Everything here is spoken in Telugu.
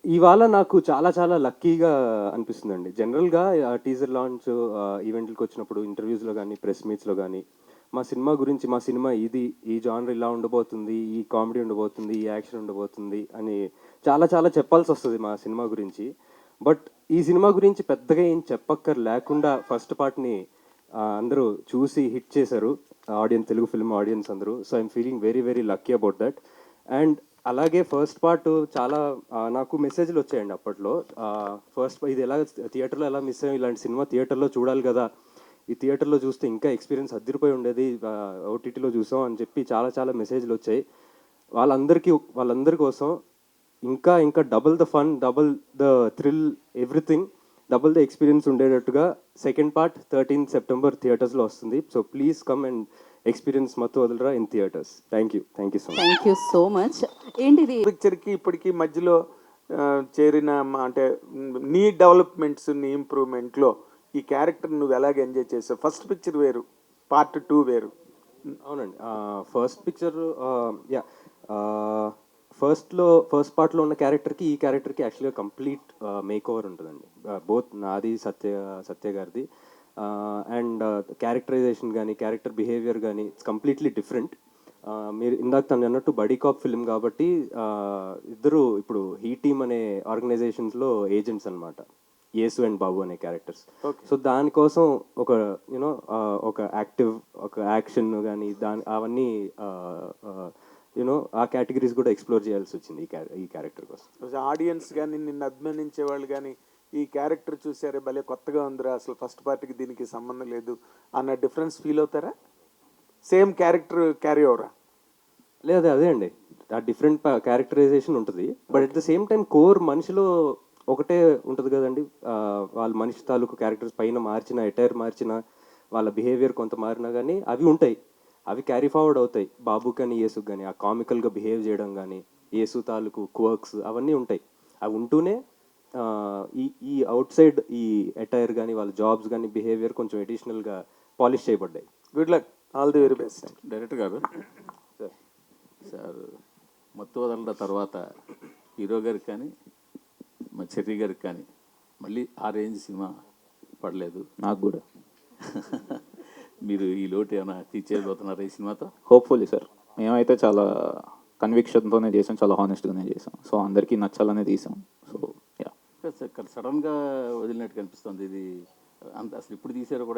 ఇవాళ నాకు చాలా చాలా లక్కీగా అనిపిస్తుందండి. జనరల్‌గా టీజర్ లాంచ్ ఈవెంట్‌లకి వచ్చినప్పుడు ఇంటర్వ్యూస్‌లో గానీ, ప్రెస్ మీట్స్‌లో గానీ, మా సినిమా గురించి, మా సినిమా ఇది, ఈ జానర్ ఇలా ఉండబోతుంది, ఈ కామెడీ ఉండబోతుంది, ఈ యాక్షన్ ఉండబోతుంది అని చాలా చాలా చెప్పాల్సొస్తది మా సినిమా గురించి. బట్ ఈ సినిమా గురించి పెద్దగా ఏం చెప్పక్కర లేకుండా ఫస్ట్ పార్ట్‌ని అందరూ చూసి హిట్ చేశారు. తెలుగు ఫిల్మ్ ఆడియన్స్ అందరూ. So, I'm feeling very very lucky about that. And అలాగే ఫస్ట్ పార్ట్ చాలా నాకు మెసేజ్‌లు వచ్చాయండి అప్పట్లో. ఇది ఎలా థియేటర్‌లో ఎలా మిస్ అయ్యాం, ఇలాంటి సినిమా థియేటర్‌లో చూడాలి గదా! ఈ థియేటర్‌లో చూస్తే ఇంకా ఎక్స్‌పీరియన్స్ అద్దిరిపోయి ఉండేది. ఓటీటీలో చూసాం అని చెప్పి చాలా చాలా మెసేజ్‌లు వచ్చాయి. వాళ్ళందరి కోసం ఇంకా ఇంకా double the fun, double the thrill, everything double the experience ఉండేటట్టుగా సెకండ్ పార్ట్ 13th సెప్టెంబర్ థియేటర్స్‌లో వస్తుంది. So, please come and experience మత్తు వదలరా in theatres. Thank you. Thank you so much. Thank you so much. ఏంటిది? పిక్చర్కి ఇప్పటికి మధ్యలో చేరిన అంటే నీ డెవలప్మెంట్స్ నీ ఇంప్రూవ్మెంట్లో ఈ క్యారెక్టర్ నువ్వు ఎలాగ ఎంజాయ్ చేసావు? ఫస్ట్ పిక్చర్ వేరు, పార్ట్ 2 వేరు. అవునండి. First picture yeah! ఫస్ట్ పార్ట్‌లో ఉన్న క్యారెక్టర్‌కి, ఈ క్యారెక్టర్‌కి యాక్చువల్‌గా కంప్లీట్ మేకోవర్ ఉంటదండి. బోత్ నాది, సత్య గారిది. అండ్ క్యారెక్టరైజేషన్ గానీ, క్యారెక్టర్ బిహేవియర్ గానీ ఇట్స్ కంప్లీట్‌లీ డిఫరెంట్. మీరు ఇందాక తనన్నట్టు బడీ కాప్ ఫిల్మ్ కాబట్టి ఇద్దరు ఇప్పుడు హీ టీమ్ అనే ఆర్గనైజేషన్స్‌లో ఏజెంట్స్ అన్నమాట. యేసు అండ్ బాబు అనే క్యారెక్టర్స్. ఓకే. సో దానికోసం ఒక ఒక యాక్టివ్, ఒక యాక్షన్ కానీ అవన్నీ ఆ కేటగిరీస్ కూడా ఎక్స్ప్లోర్ చేయాల్సి వచ్చింది ఈ క్యారెక్టర్ కోసం. ఆడియన్స్ కానీ నిన్ను అభిమానించే వాళ్ళు కానీ ఈ క్యారెక్టర్ చూసారే భలే కొత్తగా ఉందిరా, అసలు ఫస్ట్ పార్ట్కి దీనికి సంబంధం లేదు అన్న డిఫరెన్స్ ఫీల్ అవుతారా? సేమ్ క్యారెక్టర్ క్యారీ ఓవరా? లేదు అదే అండి, ఆ డిఫరెంట్ క్యారెక్టరైజేషన్ ఉంటుంది. But at the same time core మనిషిలో ఒకటే ఉంటుంది కదండి. వాళ్ళ మనిషి తాలూకు క్యారెక్టర్స్ పైన మార్చిన, ఎటైర్ మార్చిన, వాళ్ళ బిహేవియర్ కొంత మారినా కానీ అవి ఉంటాయి. అవి క్యారీ ఫార్వర్డ్ అవుతాయి. బాబు కానీ యేసుకు కానీ ఆ కామికల్గా బిహేవ్ చేయడం కానీ, యేసు తాలూకు క్వర్క్స్ అవన్నీ ఉంటాయి. అవి ఉంటూనే ఆ, ఈ ఈ అవుట్ సైడ్ ఈ ఎటైర్ కానీ వాళ్ళ జాబ్స్ కానీ బిహేవియర్ కొంచెం ఎడిషనల్గా పాలిష్ చేయబడ్డాయి. Good luck, all the very best. Director గారు, సార్ సార్ మత్తు వదలడం తర్వాత హీరో గారికి కానీ మా చెర్రీ గారికి కానీ మళ్ళీ ఆ రేంజ్ సినిమా పడలేదు. నాకు కూడా మీరు ఈ లోటు ఏమైనా తీర్చేయబోతున్నారా ఈ సినిమాతో? Hopefully sir. మేమైతే చాలా కన్విక్షన్తోనే చేసాం, చాలా హానెస్ట్గానే చేసాం. సో అందరికీ నచ్చాలనే తీసాం. So yeah. సడన్గా వదిలినట్టు కనిపిస్తుంది ఇది. అసలు ఇప్పుడు తీసారో కూడా